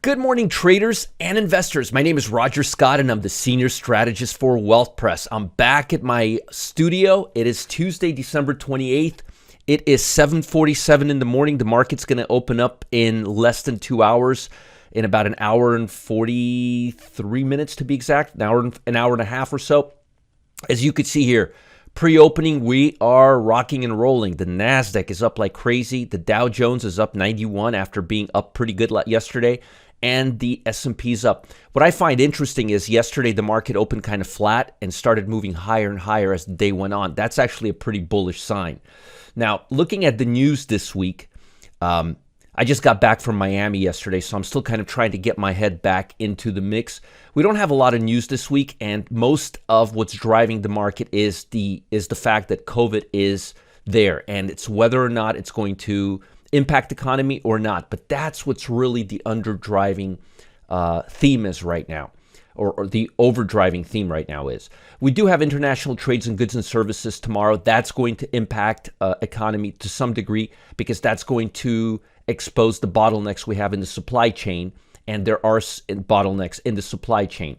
Good morning, traders and investors. My name is Roger Scott, and I'm the Senior Strategist for Wealth Press. I'm back at my studio. It is Tuesday, December 28th. It is 7:47 in the morning. The market's going to open up in less than 2 hours, in about an hour and 43 minutes to be exact, an hour and a half or so. As you can see here, pre-opening, we are rocking and rolling. The NASDAQ is up like crazy. The Dow Jones is up 91 after being up pretty good yesterday. And the S&P is up. What I find interesting is yesterday the market opened kind of flat and started moving higher and higher as the day went on. That's actually a pretty bullish sign. Now, looking at the news this week, I just got back from Miami yesterday, so I'm still kind of trying to get my head back into the mix. We don't have a lot of news this week, and most of what's driving the market is the fact that COVID is there, and it's whether or not it's going to impact economy or not. But that's what's really the underdriving theme is right now, or the overdriving theme right now is. We do have international trades in goods and services tomorrow. That's going to impact economy to some degree because that's going to expose the bottlenecks we have in the supply chain, and there are bottlenecks in the supply chain.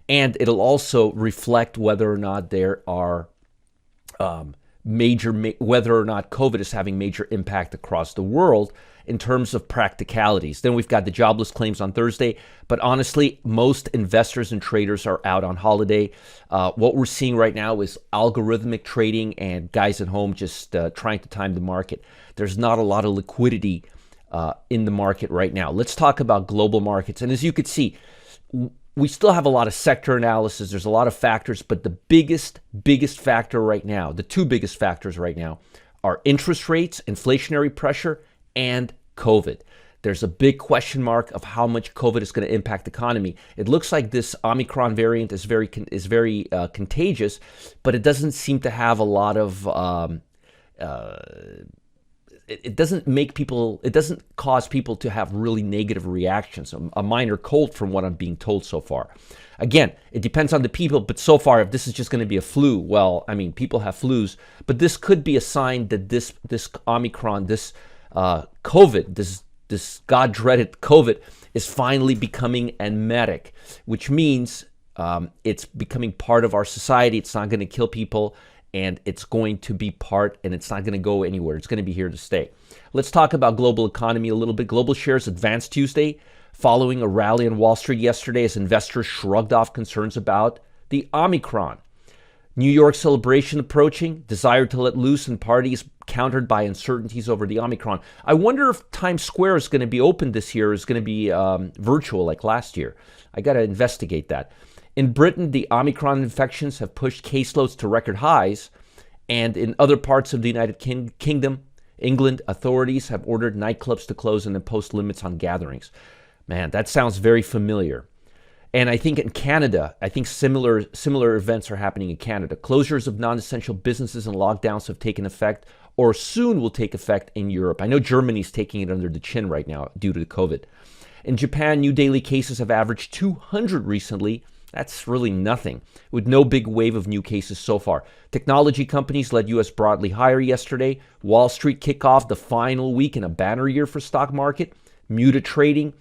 And it'll also reflect whether or not there are whether or not COVID is having major impact across the world in terms of practicalities. Then we've got the jobless claims on Thursday, but honestly, most investors and traders are out on holiday. What we're seeing right now is algorithmic trading and guys at home just trying to time the market. There's not a lot of liquidity in the market right now. Let's talk about global markets. And as you can see, we still have a lot of sector analysis. There's a lot of factors, but the biggest factor right now, the two biggest factors right now are interest rates, inflationary pressure, and COVID. There's a big question mark of how much COVID is going to impact the economy. It looks like this Omicron variant is very contagious, but it doesn't seem to have a lot of it doesn't cause people to have really negative reactions, a minor cold from what I'm being told so far. Again, it depends on the people, but so far, if this is just going to be a flu, well, I mean, people have flus, but this could be a sign that this Omicron, this COVID, this God-dreaded COVID is finally becoming endemic, which means it's becoming part of our society. It's not going to kill people, and it's going to be and it's not going to go anywhere. It's going to be here to stay. Let's talk about global economy a little bit. Global shares advanced Tuesday following a rally on Wall Street yesterday as investors shrugged off concerns about the Omicron. New York celebration approaching, desire to let loose in parties countered by uncertainties over the Omicron. I wonder if Times Square is going to be open this year, is going to be virtual like last year. I got to investigate that. In Britain, the Omicron infections have pushed caseloads to record highs, and in other parts of the United Kingdom, England, authorities have ordered nightclubs to close and impose limits on gatherings. Man, that sounds very familiar. And I think in Canada, similar events are happening in Canada. Closures of non-essential businesses and lockdowns have taken effect, or soon will take effect in Europe. I know Germany's taking it under the chin right now due to the COVID. In Japan, new daily cases have averaged 200 recently. That's really nothing, with no big wave of new cases so far. Technology companies led U.S. broadly higher yesterday. Wall Street kick off the final week in a banner year for stock market. Muted trading.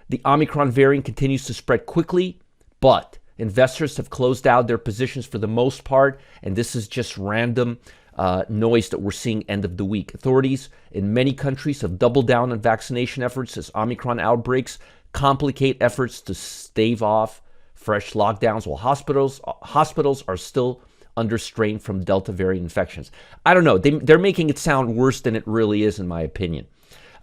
The Omicron variant continues to spread quickly, but investors have closed out their positions for the most part, and this is just random noise that we're seeing end of the week. Authorities in many countries have doubled down on vaccination efforts as Omicron outbreaks complicate efforts to stave off fresh lockdowns, while hospitals are still under strain from Delta variant infections. I don't know. They're making it sound worse than it really is, in my opinion.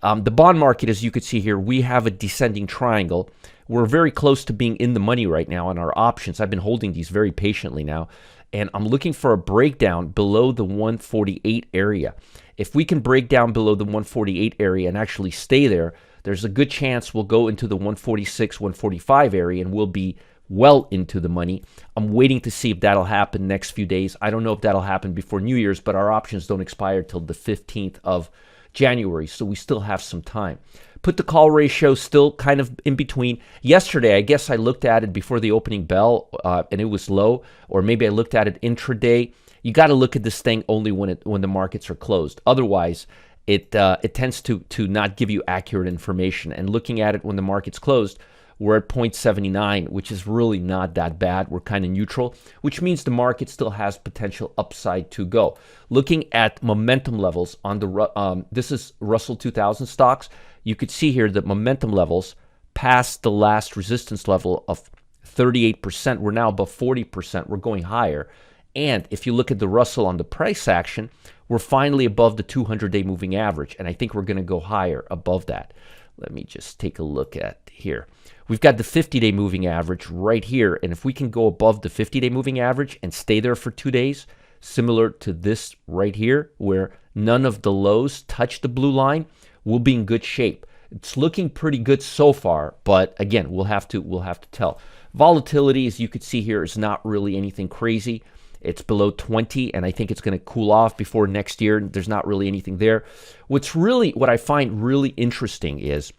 The bond market, as you can see here, we have a descending triangle. We're very close to being in the money right now on our options. I've been holding these very patiently now, and I'm looking for a breakdown below the 148 area. If we can break down below the 148 area and actually stay there, there's a good chance we'll go into the 146, 145 area, and we'll be well into the money. I'm waiting to see if that'll happen next few days. I don't know if that'll happen before New Year's, but our options don't expire till the 15th of January, so we still have some time. Put the call ratio still kind of in between. Yesterday, I guess I looked at it before the opening bell, and it was low, or maybe I looked at it intraday. You got to look at this thing only when the markets are closed. Otherwise, it tends to not give you accurate information. And looking at it when the market's closed, we're at 0.79, which is really not that bad. We're kind of neutral, which means the market still has potential upside to go. Looking at momentum levels on the this is Russell 2000 stocks. You could see here that momentum levels past the last resistance level of 38%. We're now above 40%. We're going higher. And if you look at the Russell on the price action, we're finally above the 200-day moving average. And I think we're going to go higher above that. Let me just take a look at here. We've got the 50-day moving average right here. And if we can go above the 50-day moving average and stay there for 2 days, similar to this right here, where none of the lows touch the blue line, we'll be in good shape. It's looking pretty good so far, but again, we'll have to tell. Volatility, as you could see here, is not really anything crazy. It's below 20, and I think it's going to cool off before next year. There's not really anything there. What I find really interesting is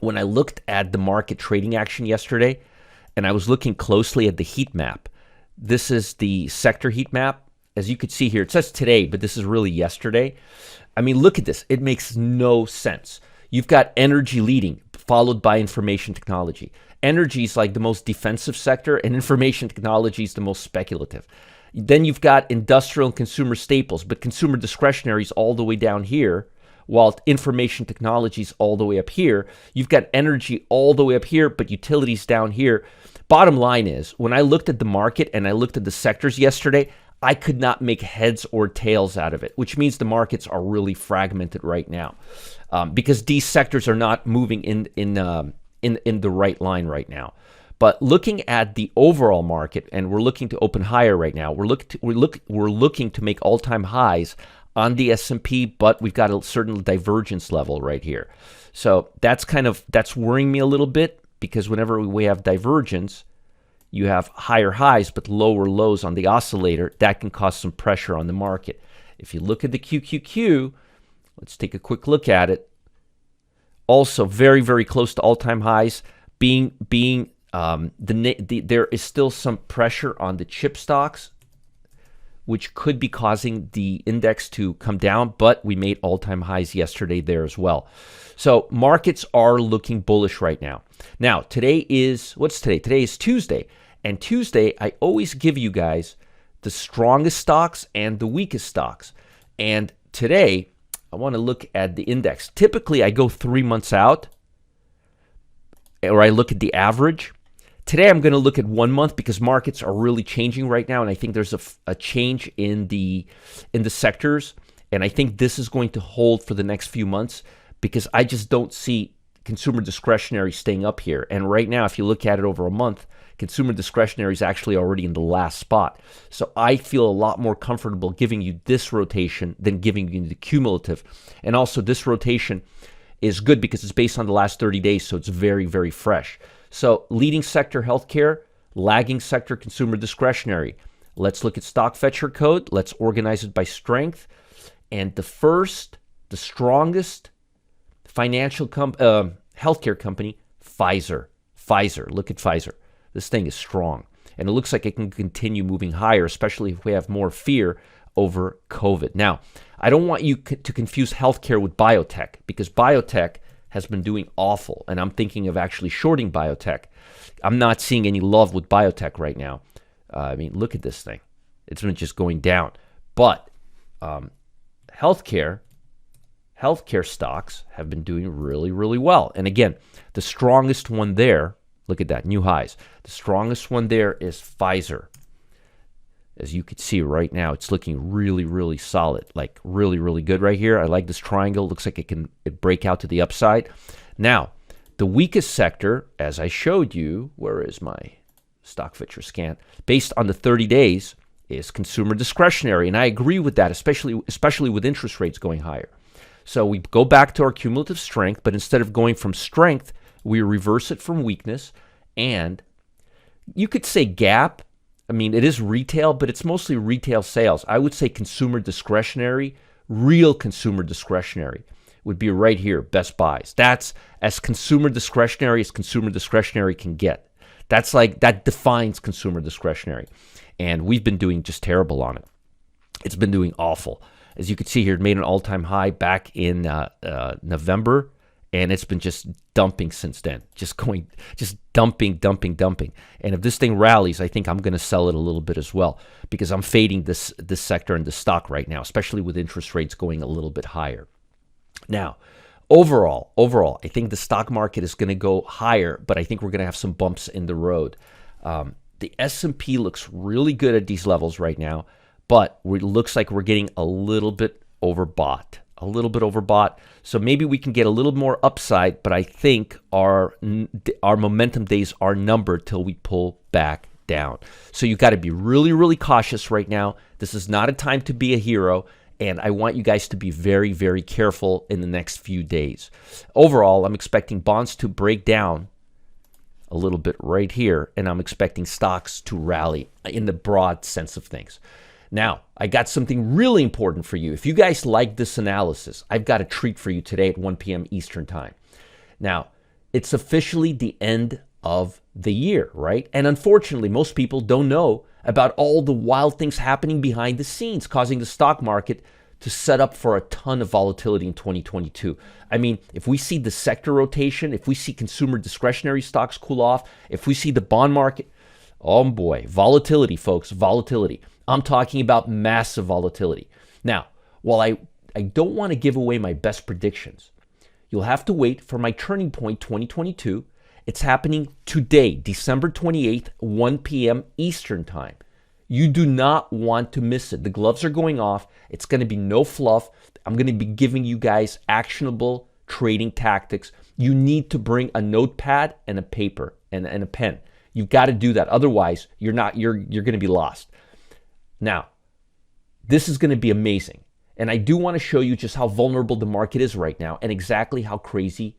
when I looked at the market trading action yesterday, and I was looking closely at the heat map. This is the sector heat map. As you could see here, it says today, but this is really yesterday. I mean, look at this. It makes no sense. You've got energy leading, followed by information technology. Energy is like the most defensive sector, and information technology is the most speculative. Then you've got industrial and consumer staples, but consumer discretionary is all the way down here, while information technology is all the way up here. You've got energy all the way up here, but utilities down here. Bottom line is, when I looked at the market and I looked at the sectors yesterday, I could not make heads or tails out of it, which means the markets are really fragmented right now, because these sectors are not moving in the right line right now. But looking at the overall market, and we're looking to open higher right now. We're looking to make all-time highs on the S&P, but we've got a certain divergence level right here. So that's worrying me a little bit, because whenever we have divergence, you have higher highs but lower lows on the oscillator. That can cause some pressure on the market. If you look at the QQQ, let's take a quick look at it. Also very, very close to all-time highs. There is still some pressure on the chip stocks, which could be causing the index to come down, but we made all-time highs yesterday there as well. So markets are looking bullish right now. Now, what's today? Today is Tuesday. And Tuesday, I always give you guys the strongest stocks and the weakest stocks. And today, I want to look at the index. Typically, I go 3 months out, or I look at the average. Today, I'm going to look at 1 month, because markets are really changing right now, and I think there's a change in the sectors, and I think this is going to hold for the next few months, because I just don't see consumer discretionary staying up here. And right now, if you look at it over a month, consumer discretionary is actually already in the last spot. So I feel a lot more comfortable giving you this rotation than giving you the cumulative. And also, this rotation is good because it's based on the last 30 days, so it's very, very fresh. So leading sector, healthcare; lagging sector, consumer discretionary. Let's look at stock fetcher code. Let's organize it by strength. And the strongest financial healthcare company, Pfizer. Look at Pfizer. This thing is strong, and it looks like it can continue moving higher, especially if we have more fear over COVID. Now, I don't want you to confuse healthcare with biotech, because biotech has been doing awful, and I'm thinking of actually shorting biotech. I'm not seeing any love with biotech right now. I mean, look at this thing. It's been just going down. But healthcare stocks have been doing really, really well. And again, the strongest one there, look at that, new highs. The strongest one there is Pfizer. As you can see right now, it's looking really, really solid, like really, really good right here. I like this triangle. Looks like it break out to the upside. Now, the weakest sector, as I showed you, where is my stock feature scan? Based on the 30 days, is consumer discretionary. And I agree with that, especially with interest rates going higher. So we go back to our cumulative strength, but instead of going from strength, we reverse it from weakness. And you could say gap. I mean, it is retail, but it's mostly retail sales. I would say consumer discretionary, real consumer discretionary would be right here, Best Buys. That's as consumer discretionary can get. That defines consumer discretionary. And we've been doing just terrible on it. It's been doing awful. As you can see here, it made an all-time high back in November, and it's been just dumping since then. Just dumping. And if this thing rallies, I think I'm going to sell it a little bit as well, because I'm fading this sector and the stock right now, especially with interest rates going a little bit higher. Now, overall, I think the stock market is going to go higher, but I think we're going to have some bumps in the road. The S&P looks really good at these levels right now, but it looks like we're getting a little bit overbought. So maybe we can get a little more upside, but I think our momentum days are numbered till we pull back down. So you got to be really, really cautious right now. This is not a time to be a hero, and I want you guys to be very, very careful in the next few days. Overall, I'm expecting bonds to break down a little bit right here, and I'm expecting stocks to rally in the broad sense of things. Now, I got something really important for you. If you guys like this analysis, I've got a treat for you today at 1 p.m. Eastern Time. Now, it's officially the end of the year, right? And unfortunately, most people don't know about all the wild things happening behind the scenes, causing the stock market to set up for a ton of volatility in 2022. I mean, if we see the sector rotation, if we see consumer discretionary stocks cool off, if we see the bond market, oh boy, volatility, folks, volatility. I'm talking about massive volatility. Now, while I don't want to give away my best predictions, you'll have to wait for my turning point 2022. It's happening today, December 28th, 1 p.m. Eastern Time. You do not want to miss it. The gloves are going off. It's going to be no fluff. I'm going to be giving you guys actionable trading tactics. You need to bring a notepad and a paper and a pen. You've got to do that. Otherwise, you're going to be lost. Now, this is going to be amazing. And I do want to show you just how vulnerable the market is right now and exactly how crazy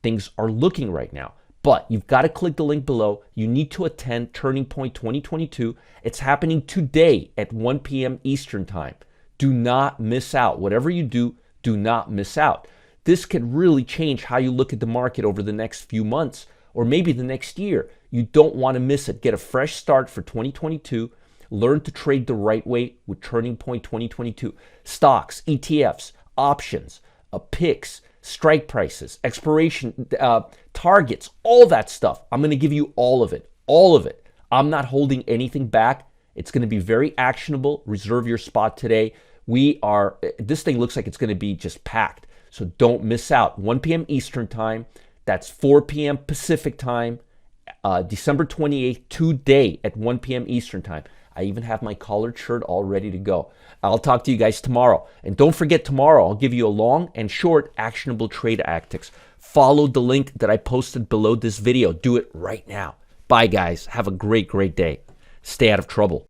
things are looking right now. But you've got to click the link below. You need to attend Turning Point 2022. It's happening today at 1 p.m. Eastern Time. Do not miss out. Whatever you do, do not miss out. This can really change how you look at the market over the next few months or maybe the next year. You don't want to miss it. Get a fresh start for 2022. Learn to trade the right way with Turning Point 2022. Stocks, ETFs, options, picks, strike prices, expiration targets, all that stuff. I'm going to give you all of it. I'm not holding anything back. It's going to be very actionable. Reserve your spot today. This thing looks like it's going to be just packed. So don't miss out. 1 p.m. Eastern Time. That's 4 p.m. Pacific Time. December 28th, today at 1 p.m. Eastern Time. I even have my collared shirt all ready to go. I'll talk to you guys tomorrow. And don't forget, tomorrow I'll give you a long and short actionable trade tactics. Follow the link that I posted below this video. Do it right now. Bye, guys. Have a great, great day. Stay out of trouble.